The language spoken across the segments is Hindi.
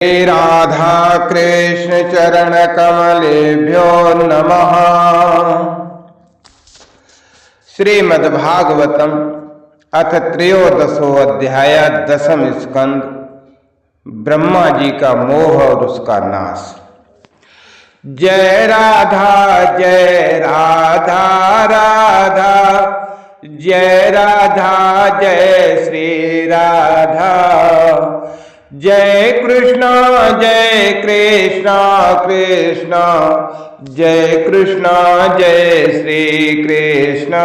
श्री राधा कृष्ण चरण कमलेभ्यो नमः। श्रीमद्भागवतम अथ त्रयोदशो अध्याय दशम स्कंद ब्रह्मा जी का मोह और उसका नाश। जय राधा राधा जय राधा जय श्री राधा। जय कृष्ण कृष्ण जय कृष्ण जय श्री कृष्ण।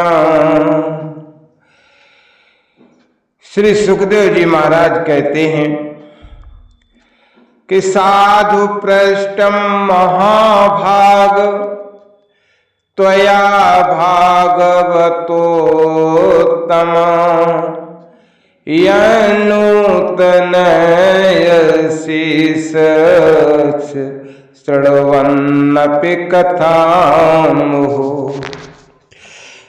श्री सुखदेव जी महाराज कहते हैं कि साधु पृष्ठम महाभाग त्वया भागवतोत्तम श्रवन्नपि कथामुः।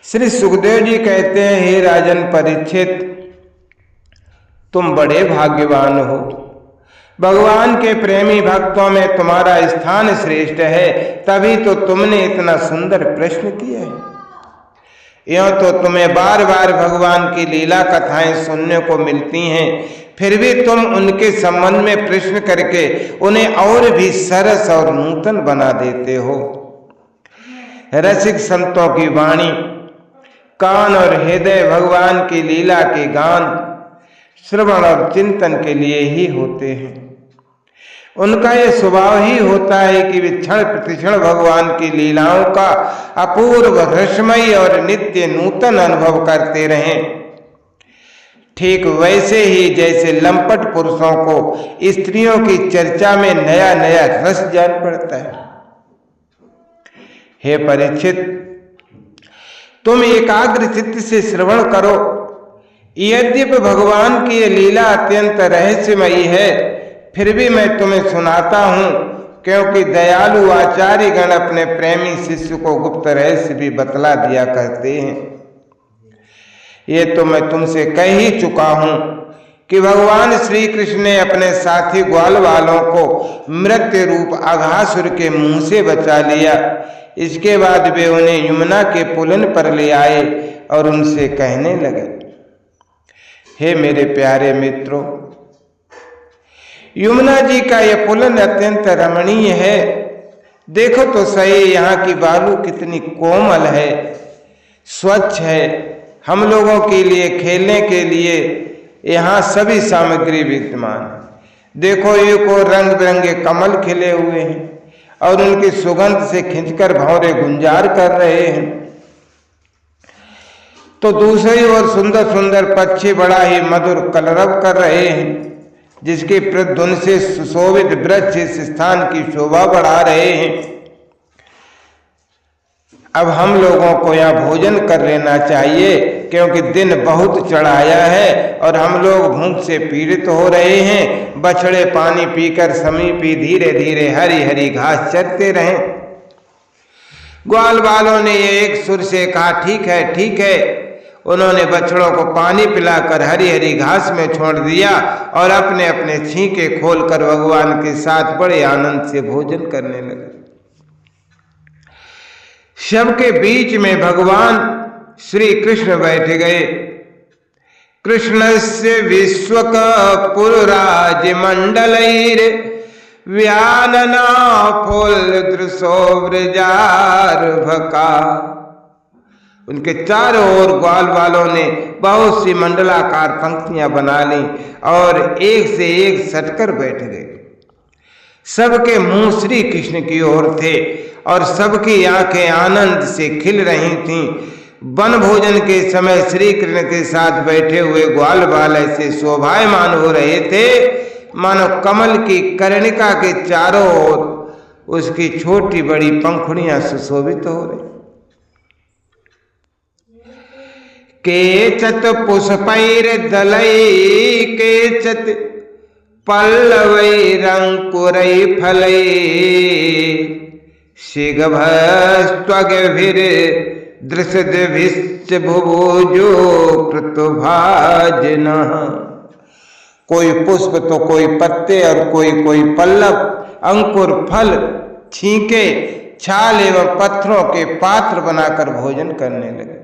श्री सुखदेव जी कहते हैं, हे राजन परीक्षित, तुम बड़े भाग्यवान हो। भगवान के प्रेमी भक्तों में तुम्हारा स्थान श्रेष्ठ है, तभी तो तुमने इतना सुंदर प्रश्न किया है। यों तो तुम्हें बार बार भगवान की लीला कथाएं सुनने को मिलती हैं, फिर भी तुम उनके संबंध में प्रश्न करके उन्हें और भी सरस और नूतन बना देते हो। रसिक संतों की वाणी, कान और हृदय भगवान की लीला के गान, श्रवण और चिंतन के लिए ही होते हैं। उनका यह स्वभाव ही होता है कि वे क्षण प्रतिक्षण भगवान की लीलाओं का अपूर्व रसमयी और नित्य नूतन अनुभव करते रहें। ठीक वैसे ही जैसे लंपट पुरुषों को स्त्रियों की चर्चा में नया नया रस जान पड़ता है। हे परीक्षित, तुम एकाग्र चित्त से श्रवण करो। यद्यपि भगवान की यह लीला अत्यंत रहस्यमयी है, फिर भी मैं तुम्हें सुनाता हूं, क्योंकि दयालु आचार्य गण अपने प्रेमी शिष्य को गुप्त रहस्य भी बतला दिया करते हैं। ये तो मैं तुमसे कह ही चुका हूं कि भगवान श्री कृष्ण ने अपने साथी ग्वाल वालों को मृत्यु रूप अघासुर के मुंह से बचा लिया। इसके बाद वे उन्हें यमुना के पुलन पर ले आए और उनसे कहने लगे, हे मेरे प्यारे मित्रों, यमुना जी का यह पुलन अत्यंत रमणीय है। देखो तो सही, यहाँ की बालू कितनी कोमल है, स्वच्छ है। हम लोगों के लिए खेलने के लिए यहाँ सभी सामग्री विद्यमान। देखो, एक और रंग बिरंगे कमल खिले हुए हैं और उनकी सुगंध से खिंचकर भंवरे गुंजार कर रहे हैं। तो दूसरी ओर सुंदर सुंदर पक्षी बड़ा ही मधुर कलरव कर रहे हैं, जिसके प्रध्वनि से सुशोभित वृक्ष इस स्थान की शोभा बढ़ा रहे हैं। अब हम लोगों को यहाँ भोजन कर लेना चाहिए, क्योंकि दिन बहुत चढ़ाया है और हम लोग भूख से पीड़ित हो रहे हैं। बछड़े पानी पीकर समीपी धीरे धीरे हरी हरी घास चरते रहें। ग्वाल वालों ने ये एक सुर से कहा, ठीक है ठीक है। उन्होंने बछड़ों को पानी पिलाकर हरी हरी घास में छोड़ दिया और अपने अपने छींके खोलकर भगवान के साथ बड़े आनंद से भोजन करने लगे। सबके बीच में भगवान श्री कृष्ण बैठ गए। कृष्णस्य विश्वक पुरराज मंडलैर व्यानना फुल दृशो व्रजार्भका। उनके चारों ओर ग्वाल वालों ने बहुत सी मंडलाकार पंक्तियां बना ली और एक से एक सटकर बैठ गए। सबके मुंह श्री कृष्ण की ओर थे और सबकी आंखें आनंद से खिल रही थीं। वन भोजन के समय श्री कृष्ण के साथ बैठे हुए ग्वाल बाल ऐसे शोभायमान हो रहे थे मानो कमल की कर्णिका के चारों ओर उसकी छोटी बड़ी पंखुड़ियां सुशोभित हो रही। केचत पुष्पैर्दलै केचत पल्लवैरंकुरै फलै शिगभस्त्वगभिर्दृशद्भिश्च भुभुजो कृतभाजनः। कोई पुष्प तो कोई पत्ते और कोई पल्लव, अंकुर, फल, छींके, छाल एवं पत्थरों के पात्र बनाकर भोजन करने लगे।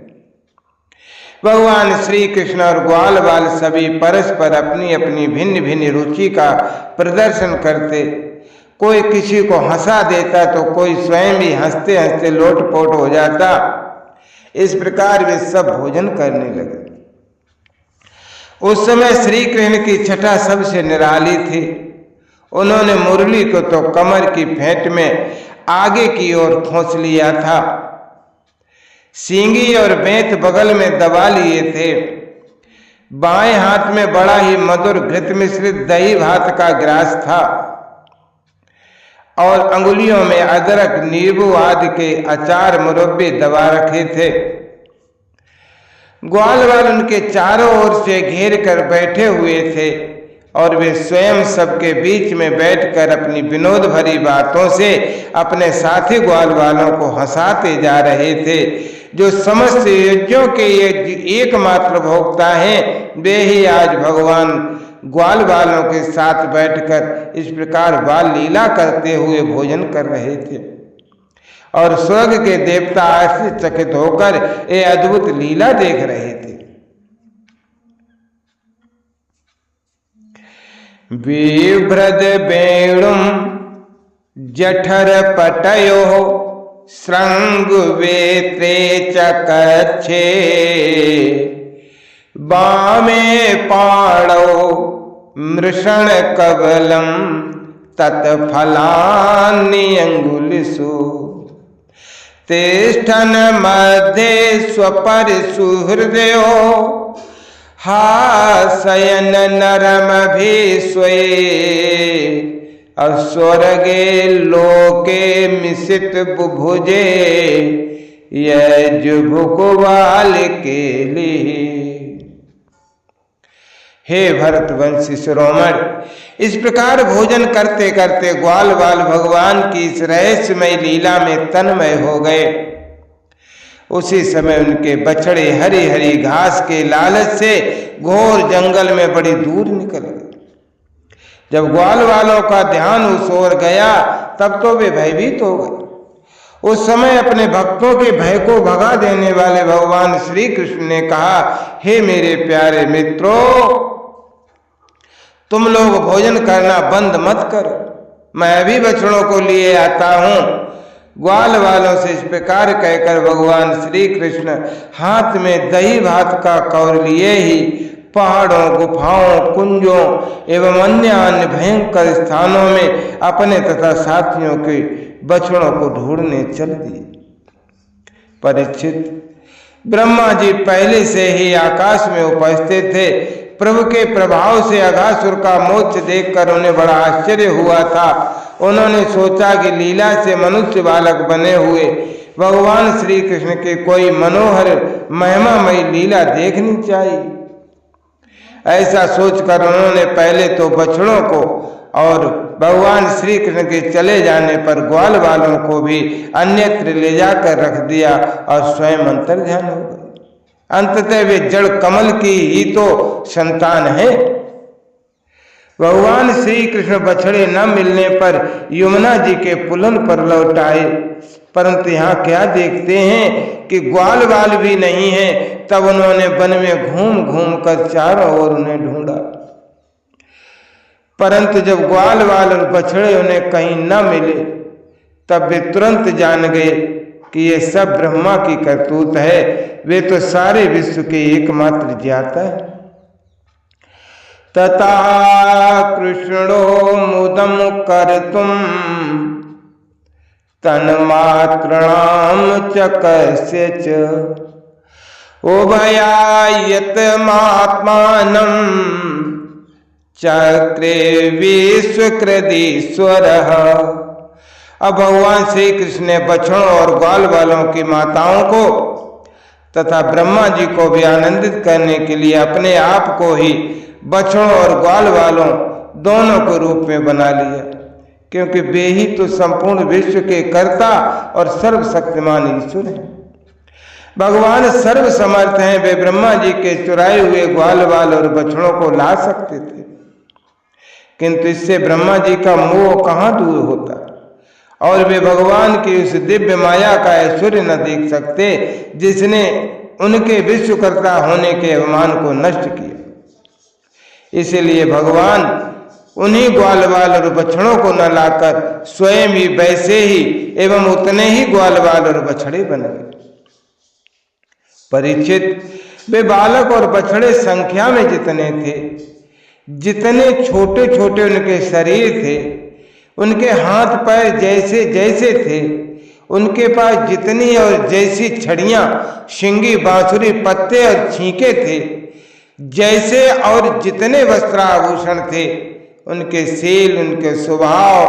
भगवान श्री कृष्ण और ग्वाल बाल सभी परस्पर अपनी अपनी भिन्न भिन्न रुचि का प्रदर्शन करते। कोई किसी को हंसा देता तो कोई स्वयं भी हंसते हंसते लोटपोट हो जाता। इस प्रकार वे सब भोजन करने लगे। उस समय श्री कृष्ण की छटा सबसे निराली थी। उन्होंने मुरली को तो कमर की फेंट में आगे की ओर खोस लिया था, सींगी और बेंत बगल में दबा लिए थे। बाएं हाथ में बड़ा ही मधुर घृत मिश्रित दही भात का ग्रास था और अंगुलियों में अदरक, नींबू आदि के अचार मुरब्बे दबा रखे थे। ग्वाल बाल उनके चारों ओर से घेर कर बैठे हुए थे और वे स्वयं सबके बीच में बैठकर अपनी विनोद भरी बातों से अपने साथी ग्वाल बालों को हंसाते जा रहे थे। जो समस्त यज्ञों के एकमात्र भोक्ता हैं, वे ही आज भगवान ग्वाल बालों के साथ बैठकर इस प्रकार बाल लीला करते हुए भोजन कर रहे थे और स्वर्ग के देवता आश्चर्यचकित होकर ये अद्भुत लीला देख रहे थे। बिभ्रद वेणुम जठर पटयो श्रृंग वेत्रे चकच्छे बामे पाणौ मृषण कबलम तत्फलानि अंगुलिषु तिष्ठन् मध्ये स्वपर सुहृदयो हासयन नरमभिस्वे अस्वर्गे लोके मिसित बुभुजे यजुभुकुवाल के लिए। हे भरतवंशी शिरोमणि, इस प्रकार भोजन करते करते ग्वाल बाल भगवान की इस रहस्यमय लीला में तन्मय हो गए। उसी समय उनके बछड़े हरी हरी घास के लालच से घोर जंगल में बड़ी दूर निकल गए। जब ग्वाल वालों का ध्यान उस ओर गया तब तो वे भयभीत हो गए। उस समय अपने भक्तों के भय को भगा देने वाले भगवान श्री कृष्ण ने कहा, हे मेरे प्यारे मित्रों, तुम लोग भोजन करना बंद मत करो, मैं अभी बछड़ों को लिए आता हूं। ग्वाल वालों से इस प्रकार कहकर भगवान श्री कृष्ण हाथ में दही भात का कौर लिए ही पहाड़ों, गुफाओं, कुंजों एवं अन्य भयंकर स्थानों में अपने तथा साथियों के बछड़ों को ढूंढने चल दिए। परीक्षित, ब्रह्मा जी पहले से ही आकाश में उपस्थित थे। प्रभु के प्रभाव से अघासुर का मोक्ष देखकर उन्हें बड़ा आश्चर्य हुआ था। उन्होंने सोचा कि लीला से मनुष्य बालक बने हुए भगवान श्री कृष्ण के कोई मनोहर महिमामयी लीला देखनी चाहिए। ऐसा सोचकर उन्होंने पहले तो बछड़ों को और भगवान श्री कृष्ण के चले जाने पर ग्वाल बालों को भी अन्यत्र ले जाकर रख दिया और स्वयं अंतर्ध्यान हो गए। अंततः वे जड़ कमल की ही तो संतान है। भगवान श्री कृष्ण बछड़े न मिलने पर यमुना जी के पुलन पर लौट आए, परंतु यहाँ क्या देखते हैं कि ग्वाल बाल भी नहीं है। तब उन्होंने वन में घूम घूम कर चारों ओर उन्हें ढूंढा, परंतु जब ग्वाल बाल और बछड़े उन्हें कहीं न मिले तब वे तुरंत जान गए कि ये सब ब्रह्मा की करतूत है। वे तो सारे विश्व के एकमात्र ज्ञाता है। तथा कृष्णो मुदम कर्तुम तन्मात्रणाम चकस्य च उभयायत महात्मानं चक्रे विश्वकृदीश्वरः। अब भगवान श्री कृष्ण ने बछड़ों और ग्वाल बालों की माताओं को तथा ब्रह्मा जी को भी आनंदित करने के लिए अपने आप को ही बछड़ों और ग्वाल बालों दोनों के रूप में बना लिया, क्योंकि वे ही तो संपूर्ण विश्व के कर्ता और सर्वशक्तिमान ईश्वर हैं। भगवान सर्व समर्थ हैं। वे ब्रह्मा जी के चुराए हुए ग्वाल बाल और बछड़ों को ला सकते थे, किंतु इससे ब्रह्मा जी का मोह कहाँ दूर होता, और वे भगवान की उस दिव्य माया का ऐश्वर्य न देख सकते जिसने उनके विश्वकर्ता होने के अभिमान को नष्ट किया। इसलिए भगवान उन्हीं ग्वाल बाल और बछड़ों को न लाकर स्वयं ही वैसे ही एवं उतने ही ग्वाल बाल और बछड़े बन गए। परीक्षित, वे बालक और बछड़े संख्या में जितने थे, जितने छोटे छोटे उनके शरीर थे, उनके हाथ पैर जैसे जैसे थे, उनके पास जितनी और जैसी छड़ियां, शिंगी, बांसुरी, पत्ते और छींके थे, जैसे और जितने वस्त्राभूषण थे, उनके सील, उनके स्वभाव,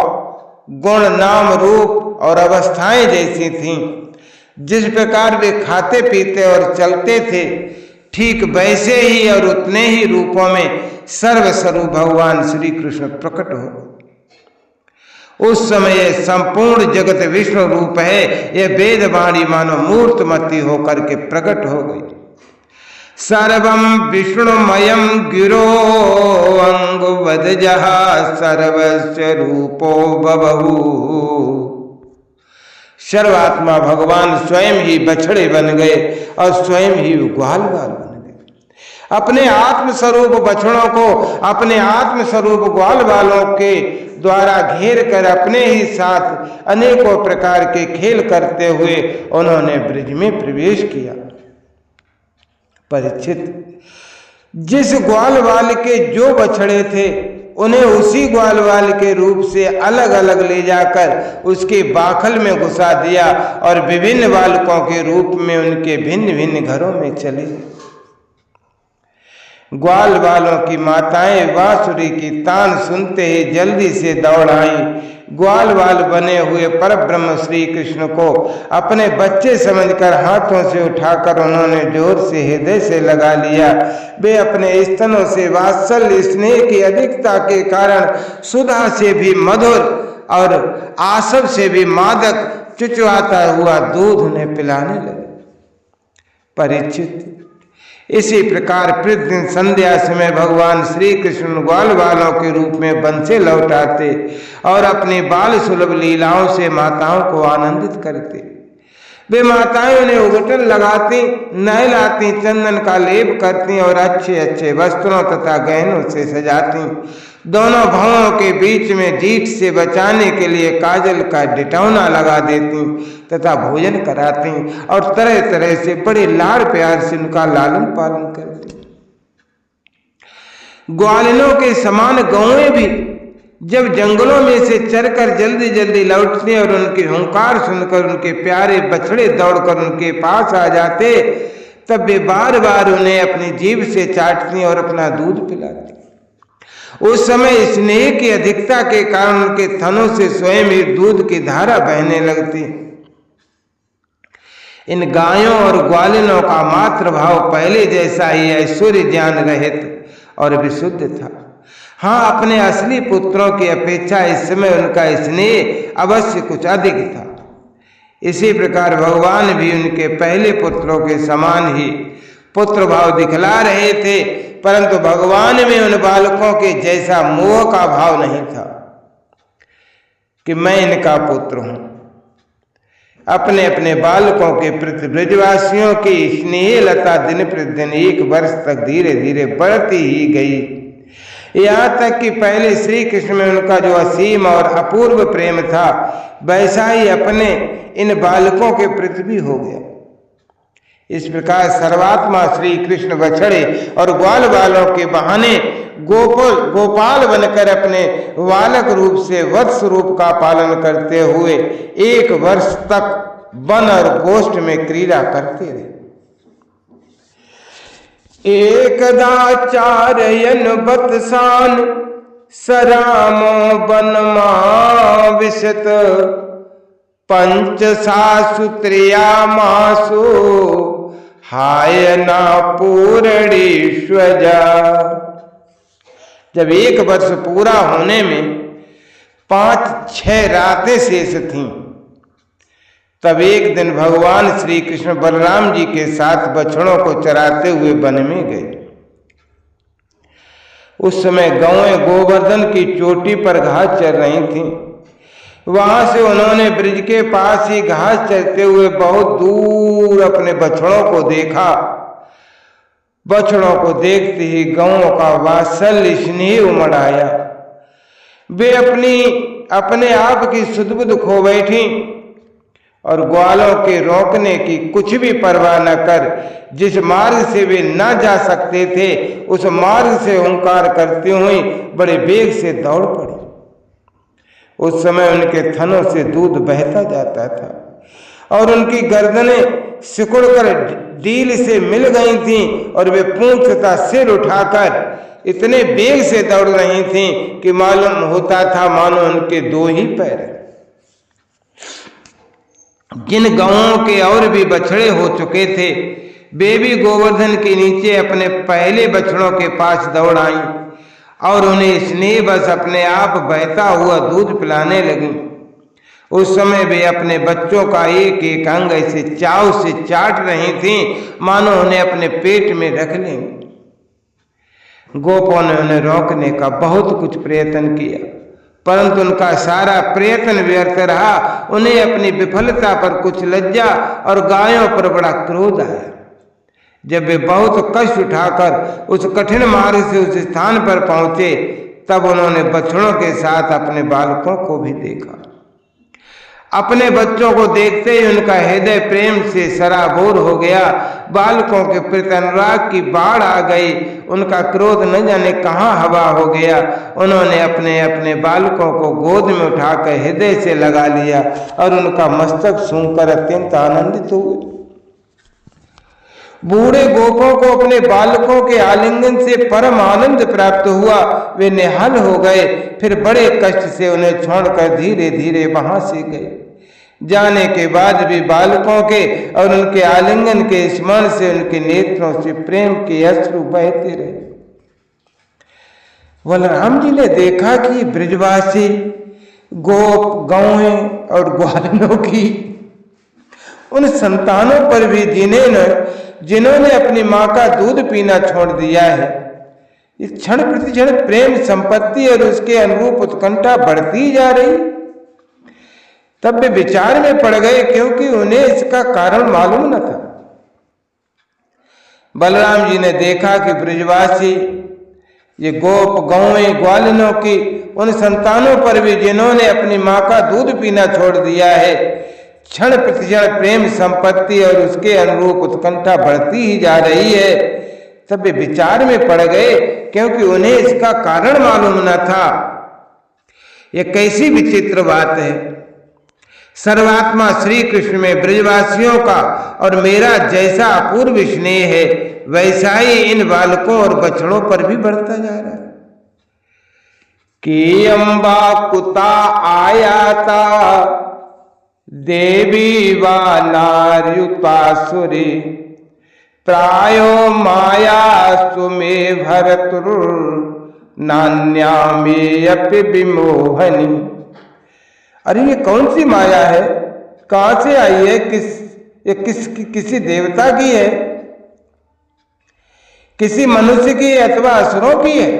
गुण, नाम, रूप और अवस्थाएं जैसी थीं। जिस प्रकार वे खाते पीते और चलते थे, ठीक वैसे ही और उतने ही रूपों में सर्वस्वरूप भगवान श्री कृष्ण प्रकट हो। उस समय संपूर्ण जगत विष्णु रूप है, यह वेदवाणी मानो मूर्तमती होकर के प्रकट हो गई। सर्वं विष्णुमयं गिरो अंगुवदजः सर्वस्य रूपो बभू। सर्वात्मा भगवान स्वयं ही बछड़े बन गए और स्वयं ही ग्वाल बाल बन गए। अपने आत्मस्वरूप बछड़ों को अपने आत्मस्वरूप ग्वाल बालों के द्वारा घेर कर अपने ही साथ अनेकों प्रकार के खेल करते हुए उन्होंने ब्रज में प्रवेश किया। परीक्षित, जिस ग्वाल बाल के जो बछड़े थे, उन्हें उसी ग्वाल बाल के रूप से अलग अलग ले जाकर उसके बाखल में घुसा दिया और विभिन्न बालकों के रूप में उनके भिन्न भिन्न घरों में चले। ग्वाल बालों की माताएं बांसुरी की तान सुनते ही जल्दी से दौड़ आईं। ग्वाल बाल बने हुए परब्रह्म श्री कृष्ण को अपने बच्चे समझकर हाथों से उठाकर उन्होंने जोर से हृदय से लगा लिया। वे अपने स्तनों से वात्सल्य स्नेह की अधिकता के कारण सुधा से भी मधुर और आसव से भी मादक चुचुआता हुआ दूध उन्हें पिलाने लगे। परीक्षित, इसी प्रकार प्रतिदिन संध्या समय भगवान श्री कृष्ण ग्वाल बालों के रूप में वन से लौट आते और अपनी बाल सुलभ लीलाओं से माताओं को आनंदित करते। वे माताएं उन्हें उघटन लगाती, नहलाती, चंदन का लेप करती और अच्छे अच्छे वस्त्रों तथा गहनों से सजाती। दोनों भवों के बीच में जीठ से बचाने के लिए काजल का डिटौना लगा देती तथा भोजन कराती और तरह तरह से बड़े लाड़ प्यार से उनका लालन पालन करती। ग्वालिनों के समान गौएं भी जब जंगलों में से चरकर जल्दी जल्दी लौटते और उनकी हुंकार सुनकर उनके प्यारे बछड़े दौड़कर उनके पास आ जाते, तब वे बार बार उन्हें अपनी जीभ से चाटती और अपना दूध पिलाती। उस समय स्नेह की अधिकता के कारण उनके थनों से स्वयं ही दूध की धारा बहने लगती। इन गायों और ग्वालिनों का मात्र भाव पहले जैसा ही ऐश्वर्य ज्ञान रहित और विशुद्ध था। हाँ, अपने असली पुत्रों की अपेक्षा इस समय उनका स्नेह अवश्य कुछ अधिक था। इसी प्रकार भगवान भी उनके पहले पुत्रों के समान ही पुत्र भाव दिखला रहे थे, परंतु भगवान में उन बालकों के जैसा मोह का भाव नहीं था कि मैं इनका पुत्र हूं। अपने अपने बालकों के प्रति ब्रजवासियों की स्नेह लता दिन प्रतिदिन 1 वर्ष तक धीरे धीरे बढ़ती ही गई, यहाँ तक कि पहले श्री कृष्ण में उनका जो असीम और अपूर्व प्रेम था, वैसा ही अपने इन बालकों के प्रति भी हो गया। इस प्रकार सर्वात्मा श्री कृष्ण बछड़े और ग्वाल बालों के बहाने गोपाल बनकर अपने बालक रूप से वत्स रूप का पालन करते हुए 1 वर्ष तक वन और गोष्ठ में क्रीड़ा करते रहे। एकदाचार्यन बतसान सरामो वनमा विशत पंचसासूत्रिया मासो हायना पूरणीश्वजा। जब 1 वर्ष पूरा होने में 5-6 रातें शेष थीं, तब एक दिन भगवान श्री कृष्ण बलराम जी के साथ बछड़ों को चराते हुए वन में गए। उस समय गौएं गोवर्धन की चोटी पर घास चर रही थीं। वहां से उन्होंने ब्रिज के पास ही घास चरते हुए बहुत दूर अपने बछड़ों को देखा। बछड़ों को देखते ही गौओं का वात्सल्य स्नेह उमड़ आया। वे अपने आप की सुध-बुध खो बैठी और ग्वालों के रोकने की कुछ भी परवाह न कर जिस मार्ग से वे न जा सकते थे उस मार्ग से हुंकार करती हुई बड़े वेग से दौड़ पड़ी। उस समय उनके थनों से दूध बहता जाता था और उनकी गर्दनें सिकुड़कर डील से मिल गई थीं और वे पूंछ तथा सिर उठाकर इतने वेग से दौड़ रही थीं कि मालूम होता था मानो उनके दो ही पैर हैं। जिन गांवों के और भी बछड़े हो चुके थे वे भी गोवर्धन के नीचे अपने पहले बछड़ों के पास दौड़ आईं और उन्हें स्नेह बस अपने आप बहता हुआ दूध पिलाने लगी। उस समय वे अपने बच्चों का एक एक अंग ऐसे चाव से चाट रही थीं मानो उन्हें अपने पेट में रख लेंगी। गोपों ने उन्हें रोकने का बहुत कुछ प्रयत्न किया परंतु उनका सारा प्रयत्न व्यर्थ रहा। उन्हें अपनी विफलता पर कुछ लज्जा और गायों पर बड़ा क्रोध आया। जब वे बहुत कष्ट उठाकर उस कठिन मार्ग से उस स्थान पर पहुंचे तब उन्होंने बछड़ों के साथ अपने बालकों को भी देखा। अपने बच्चों को देखते ही उनका हृदय प्रेम से सराबोर हो गया। बालकों के प्रति अनुराग की बाढ़ आ गई। उनका क्रोध न जाने कहाँ हवा हो गया। उन्होंने अपने अपने बालकों को गोद में उठाकर हृदय से लगा लिया और उनका मस्तक सूंघकर अत्यंत आनंदित हुए। बूढ़े गोपों को अपने बालकों के आलिंगन से परम आनंद प्राप्त हुआ। वे निहाल हो गए। फिर बड़े कष्ट से उन्हें छोड़कर धीरे धीरे वहां से गए। जाने के बाद भी बालकों के और उनके आलिंगन के स्मरण से उनके नेत्रों से प्रेम के अश्रु बहते रहे। बलराम जी ने देखा कि ब्रजवासी गोप गौएं और ग्वालिनों की उन संतानों पर भी जिन्होंने अपनी माँ का दूध पीना छोड़ दिया है, इस क्षण प्रतिक्षण प्रेम संपत्ति और उसके अनुरूप उत्कंठा बढ़ती जा रही। तब वे विचार में पड़ गए क्योंकि उन्हें इसका कारण मालूम न था। बलराम जी ने देखा कि ब्रजवासी ये गोप गौएं ग्वालिनों की उन संतानों पर भी जिन्होंने अपनी माँ का दूध पीना छोड़ दिया है, क्षण प्रतिक्षण प्रेम संपत्ति और उसके अनुरूप उत्कंठा बढ़ती ही जा रही है। तब वे विचार में पड़ गए क्योंकि उन्हें इसका कारण मालूम न था। यह कैसी विचित्र बात है। सर्वात्मा श्री कृष्ण में ब्रजवासियों का और मेरा जैसा अपूर्व स्नेह है वैसा ही इन बालकों और बछड़ों पर भी बढ़ता जा रहा है। कि अम्बा कुता आयाता देवी वा नार्युतासुरी प्रायो माया सुमे भरतुर नान्या में अपि विमोहनी। अरे ये कौन सी माया है, कहां से आई है, किसी देवता की है, किसी मनुष्य की अथवा असुरों की है?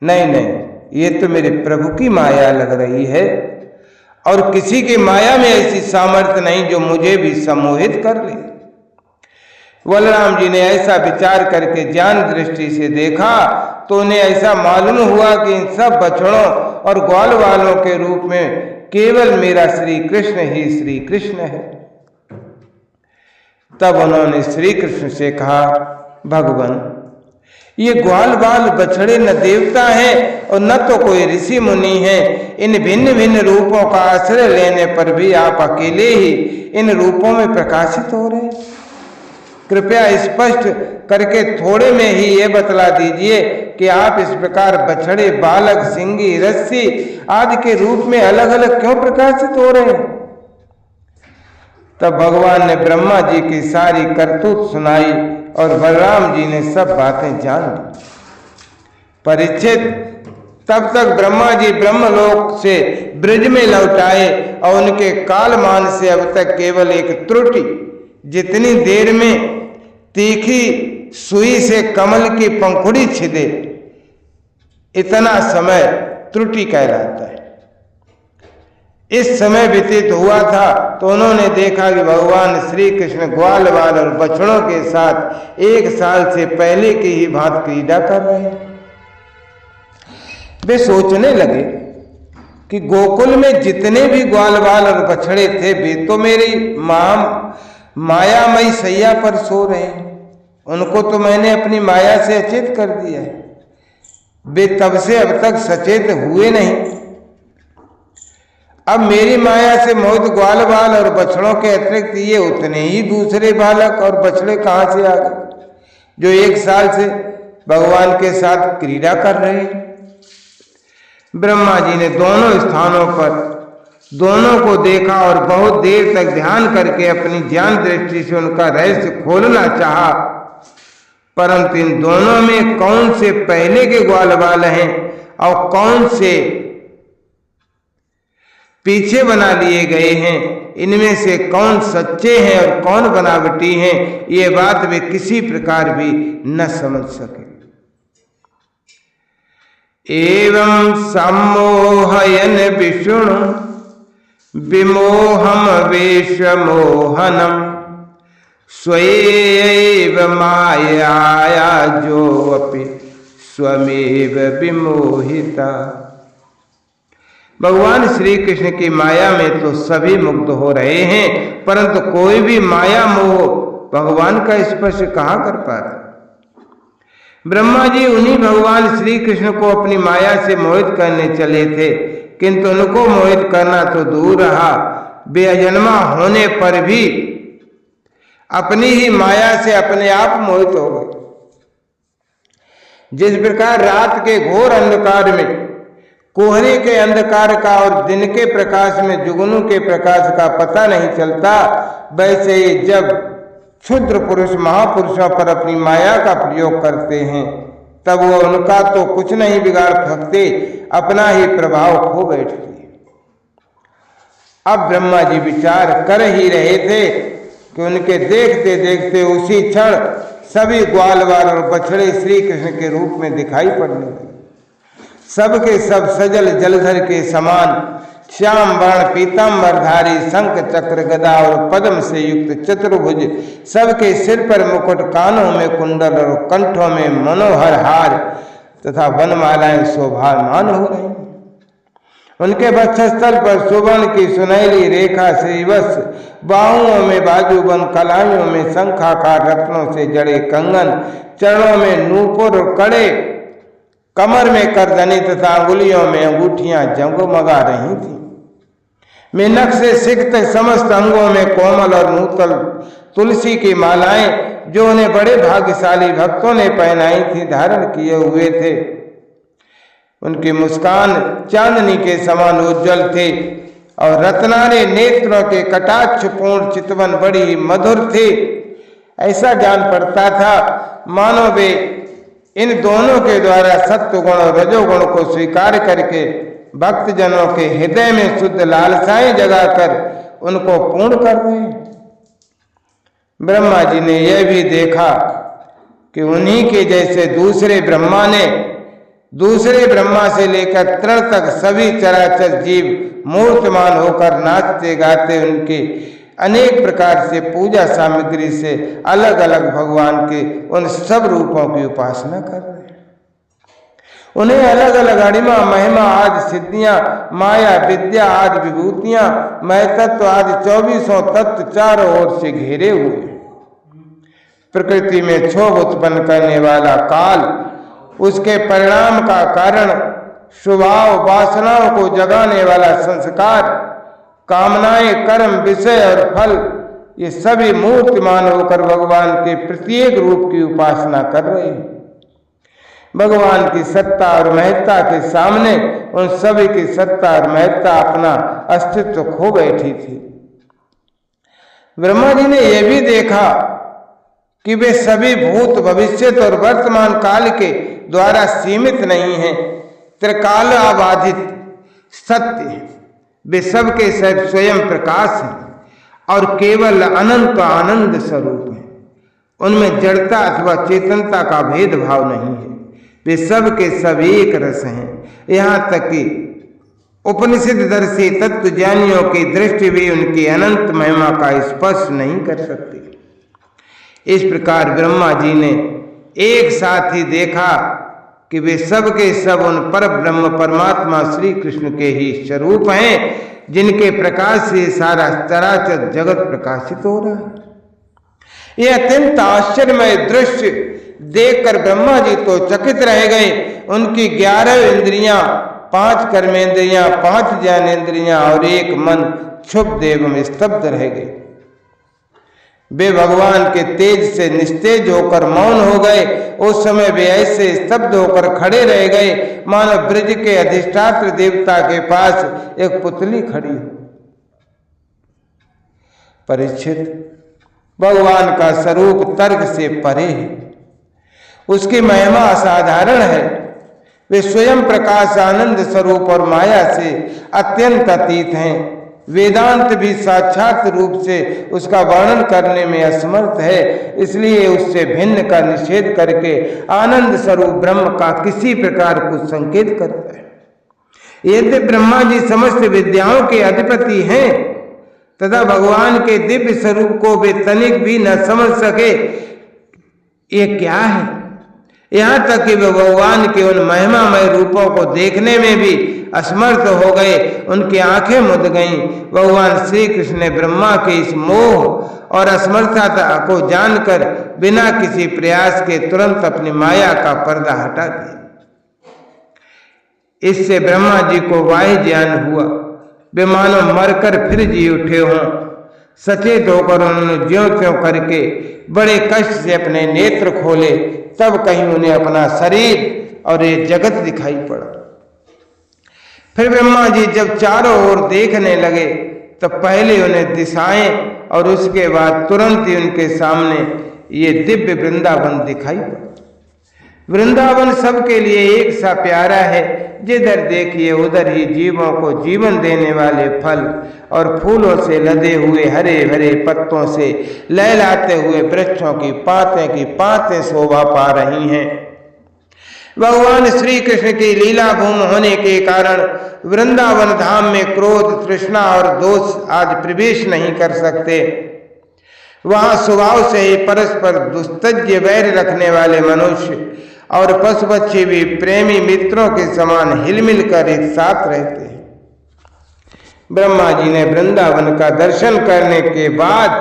नहीं नहीं, ये तो मेरे प्रभु की माया लग रही है और किसी की माया में ऐसी सामर्थ्य नहीं जो मुझे भी सम्मोहित कर ले। बलराम जी ने ऐसा विचार करके ज्ञान दृष्टि से देखा तो उन्हें ऐसा मालूम हुआ कि इन सब बछड़ों और ग्वाल वालों के रूप में केवल मेरा श्री कृष्ण ही श्री कृष्ण है। तब उन्होंने श्री कृष्ण से कहा, भगवान ये ग्वाल बाल बछड़े न देवता हैं और न तो कोई ऋषि मुनि है। इन भिन्न भिन्न रूपों का आश्रय लेने पर भी आप अकेले ही इन रूपों में प्रकाशित हो रहे हैं। कृपया स्पष्ट करके थोड़े में ही ये बतला दीजिए कि आप इस प्रकार बछड़े बालक सिंगी रस्सी आदि के रूप में अलग अलग क्यों प्रकाशित हो रहे हैं। तब भगवान ने ब्रह्मा जी की सारी करतूत सुनाई और बलराम जी ने सब बातें जान ली। परीक्षित तब तक ब्रह्मा जी ब्रह्मलोक से ब्रज में लौट आए और उनके कालमान से अब तक केवल एक त्रुटि जितनी देर में तीखी सुई से कमल की पंखुड़ी छिदे, इतना समय त्रुटि कहलाता है। इस समय व्यतीत हुआ था तो उन्होंने देखा कि भगवान श्री कृष्ण ग्वाल बाल और बछड़ों के साथ 1 साल से पहले की ही भांति क्रीड़ा कर रहे हैं। वे सोचने लगे कि गोकुल में जितने भी ग्वाल बाल और बछड़े थे वे तो मेरी मायामयी सैया पर सो रहे हैं, उनको तो मैंने अपनी माया से अचेत कर दिया है, वे तब से अब तक सचेत हुए नहीं। अब मेरी माया से मोहित ग्वाल बाल और बछड़ों के अतिरिक्त ये उतने ही दूसरे बालक और बछड़े कहां से आ गए जो 1 साल से भगवान के साथ क्रीड़ा कर रहे हैं। ब्रह्मा जी ने दोनों स्थानों पर दोनों को देखा और बहुत देर तक ध्यान करके अपनी ज्ञान दृष्टि से उनका रहस्य खोलना चाहा, परंतु इन दोनों में कौन से पहले के ग्वाल बाल हैं और कौन से पीछे बना लिए गए हैं, इनमें से कौन सच्चे हैं और कौन बनावटी हैं, ये बात वे किसी प्रकार भी न समझ सके। एवं सम्मोहयन विष्णु विमोहम वेश मोहनम स्वयैव मायाया जो अपि स्वमेव विमोहिता। भगवान श्री कृष्ण की माया में तो सभी मुग्ध हो रहे हैं, परंतु कोई भी माया मोह भगवान का स्पर्श कहां कर पाता। ब्रह्मा जी उन्हीं भगवान श्री कृष्ण को अपनी माया से मोहित करने चले थे, किंतु उनको मोहित करना तो दूर रहा, बेअजन्मा होने पर भी अपनी ही माया से अपने आप मोहित हो गए। जिस प्रकार रात के घोर अंधकार में कोहरे के अंधकार का और दिन के प्रकाश में जुगनू के प्रकाश का पता नहीं चलता, वैसे ही जब क्षुद्र पुरुष महापुरुषों पर अपनी माया का प्रयोग करते हैं तब वो उनका तो कुछ नहीं बिगाड़ सकते, अपना ही प्रभाव खो बैठते। अब ब्रह्मा जी विचार कर ही रहे थे कि उनके देखते देखते उसी क्षण सभी ग्वाल बाल और बछड़े श्री कृष्ण के रूप में दिखाई पड़ने लगे। सबके सब सजल जलधर के समान श्याम वर्ण पीताम्बरधारी, शंख चक्र गदा और पद्म से युक्त चतुर्भुज, सबके सिर पर मुकुट, कानों में कुंडल और कंठों में मनोहर हार तथा वनमालाएं शोभामान हो रही। उनके वक्षस्थल पर सुवर्ण की सुनहरी रेखा श्रीवत्स, बाहुओं में बाजूबंद, कलाइयों में शंखाकार रत्नों से जड़े कंगन, चरणों में नूपुर कड़े, कमर में करधनी तथा अंगुलियों में अंगूठियां जगमगा रही थी। मेनक से सिक्त समस्त अंगों में कोमल और नूतल तुलसी की मालाएं जो उन्हें बड़े भाग्यशाली भक्तों ने पहनाई थी धारण किए हुए थे। उनकी मुस्कान चांदनी के समान उज्जवल थे और रत्नारे नेत्रों के कटाक्षपूर्ण चितवन बड़ी ही मधुर थे। ऐसा ज्ञान पड़ता था मानो वे इन दोनों के द्वारा सत्वगुण और रजोगुण को स्वीकार करके भक्तजनों के हृदय में शुद्ध लालसाएं जगाकर उनको पूर्ण कर रहे हैं। ब्रह्मा जी ने यह भी देखा कि उन्हीं के जैसे दूसरे ब्रह्मा से लेकर तृण तक सभी चराचर जीव मूर्तिमान होकर नाचते गाते उनके अनेक प्रकार से पूजा सामग्री से अलग अलग भगवान के उन सब रूपों की उपासना कर रहे हैं। उन्हें अलग अलग अणिमा महिमा आदि सिद्धियां, माया विद्या आदि विभूतियां, महतत्व आदि 24 तत्व चारों ओर से घेरे हुए। प्रकृति में क्षोभ उत्पन्न करने वाला काल, उसके परिणाम का कारण, स्वभाव वासनाओं को जगाने वाला संस्कार, कामनाएं, कर्म, विषय और फल, ये सभी मूर्तिमान होकर भगवान के प्रत्येक रूप की उपासना कर रहे हैं। भगवान की सत्ता और महत्ता के सामने उन सभी की सत्ता और महत्ता अपना अस्तित्व खो बैठी थी। ब्रह्मा जी ने यह भी देखा कि वे सभी भूत, भविष्यत और वर्तमान काल के द्वारा सीमित नहीं हैं, त्रिकाल अबाधित सत्य है। वे सबके स्वयं प्रकाश हैं और केवल अनंत आनंद स्वरूप हैं। उनमें जड़ता अथवा चेतनता का भेदभाव नहीं है, वे सब के सब एक रस हैं। यहाँ तक कि उपनिषददर्शी तत्व ज्ञानियों की दृष्टि भी उनकी अनंत महिमा का स्पर्श नहीं कर सकती। इस प्रकार ब्रह्मा जी ने एक साथ ही देखा कि वे सब के सब उन पर ब्रह्म परमात्मा श्री कृष्ण के ही स्वरूप हैं, जिनके प्रकाश से सारा चराचर जगत प्रकाशित हो रहा है। यह अत्यंत आश्चर्यमय दृश्य देखकर ब्रह्मा जी तो चकित रह गए। उनकी 11 इंद्रियां, 5 कर्मेंद्रियां, 5 ज्ञानेंद्रियां और 1 मन क्षुब्ध एवं स्तब्ध रह गए। वे भगवान के तेज से निस्तेज होकर मौन हो गए। उस समय वे ऐसे स्तब्ध होकर खड़े रह गए मानो ब्रज के अधिष्ठात्र देवता के पास एक पुतली खड़ी हो। परीक्षित, भगवान का स्वरूप तर्क से परे है, उसकी महिमा असाधारण है। वे स्वयं प्रकाश आनंद स्वरूप और माया से अत्यंत अतीत हैं। वेदांत भी साक्षात रूप से उसका वर्णन करने में असमर्थ है, इसलिए उससे भिन्न का निषेध करके आनंद स्वरूप ब्रह्म का किसी प्रकार कुछ संकेत करता है। यदि ब्रह्मा जी समस्त विद्याओं के अधिपति हैं तथा भगवान के दिव्य स्वरूप को वे तनिक भी न समझ सके ये क्या है, यहाँ तक कि वे भगवान के उन महिमामय रूपों को देखने में भी असमर्थ हो गए। उनकी आंखें मुद गईं। भगवान श्री कृष्ण ने ब्रह्मा के इस मोह और असमर्थता को जानकर बिना किसी प्रयास के तुरंत अपनी माया का पर्दा हटा दिया। इससे ब्रह्मा जी को वाह्य ज्ञान हुआ। वे मानो मरकर फिर जी उठे हों। सचेत होकर उन्होंने ज्यों त्यों करके बड़े कष्ट से अपने नेत्र खोले, तब कहीं उन्हें अपना शरीर और ये जगत दिखाई पड़ा। फिर ब्रह्मा जी जब चारों ओर देखने लगे तो पहले उन्हें दिशाएं और उसके बाद तुरंत ही उनके सामने ये दिव्य वृंदावन दिखाई पड़ा। वृंदावन सबके लिए एक सा प्यारा है। जिधर देखिए उधर ही जीवों को जीवन देने वाले फल और फूलों से लदे हुए हरे भरे पत्तों से लहलाते हुए वृक्षों की पातें शोभा पा रही हैं। भगवान श्री कृष्ण की लीला भूमि होने के कारण वृंदावन धाम में क्रोध, तृष्णा और दोष आज प्रवेश नहीं कर सकते। वहां स्वभाव से ही परस्पर दुस्तज्य वैर रखने वाले मनुष्य और पशु पक्षी भी प्रेमी मित्रों के समान हिलमिल कर एक साथ रहते हैं। ब्रह्मा जी ने वृंदावन का दर्शन करने के बाद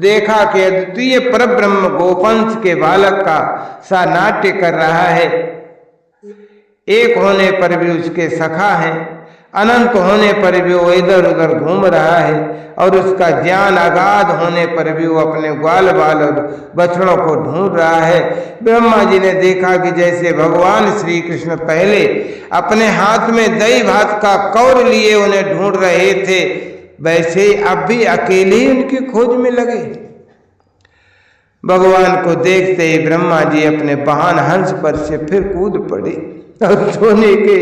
देखा कि अद्वितीय परब्रह्म गोपंश के बालक का सा नाट्य कर रहा है। एक होने पर भी उसके सखा है, अनंत होने पर भी वो इधर उधर घूम रहा है और उसका ज्ञान अगाध होने पर भी वो अपने ग्वाल बाल और बछड़ों को ढूंढ रहा है। ब्रह्मा जी ने देखा कि जैसे भगवान श्री कृष्ण पहले अपने हाथ में दही भात का कौर लिए उन्हें ढूंढ रहे थे, वैसे ही अब भी अकेले ही उनकी खोज में लगे। भगवान को देखते ही ब्रह्मा जी अपने वाहन हंस पर से फिर कूद पड़े और सोने के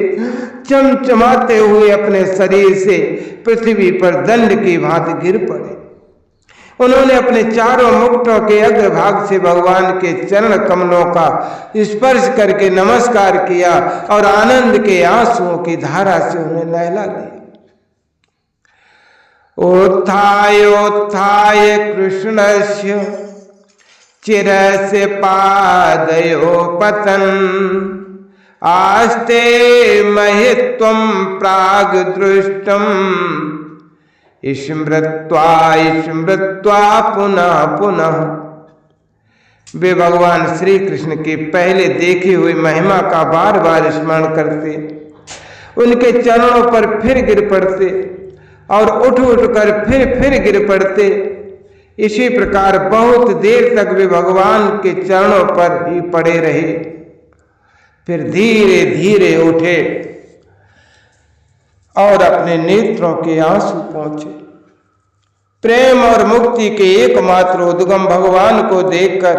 चमचमाते हुए अपने शरीर से पृथ्वी पर दंड की भांति गिर पड़े। उन्होंने अपने चारों मुकुटों के अग्रभाग से भगवान के चरण कमलों का स्पर्श करके नमस्कार किया और आनंद के आंसुओं की धारा से उन्हें नहला दिया। उत्थायोत्थाय कृष्णस्य चिरस्य पादयो पतन आस्ते महित्वं प्राग दृष्टम स्मृत्वा पुनः पुनः। वे भगवान श्री कृष्ण की पहले देखी हुई महिमा का बार बार स्मरण करते, उनके चरणों पर फिर गिर पड़ते और उठ कर फिर गिर पड़ते। इसी प्रकार बहुत देर तक वे भगवान के चरणों पर ही पड़े रहे। फिर धीरे धीरे उठे और अपने नेत्रों के आंसू पहुंचे। प्रेम और मुक्ति के एकमात्र उद्गम भगवान को देखकर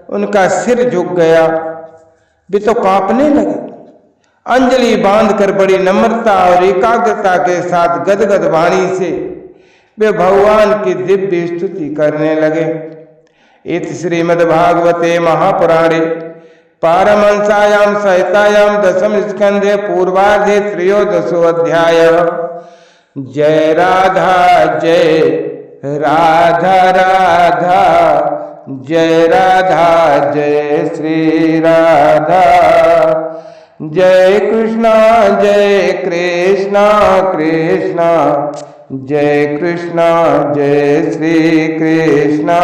उनका सिर झुक गया। वे तो कांपने लगे। अंजलि बांधकर बड़ी नम्रता और एकाग्रता के साथ गदगद वाणी से वे भगवान की दिव्य स्तुति करने लगे। इति श्रीमद्भागवते महापुराणे पारमहंस्यां संहितायां दशम स्कंधे पूर्वार्धे त्रयोदशोऽध्यायः। जय राधा राधा, जय राधा जय श्री राधा। जय कृष्णा कृष्णा जय कृष्णा जय श्री कृष्णा।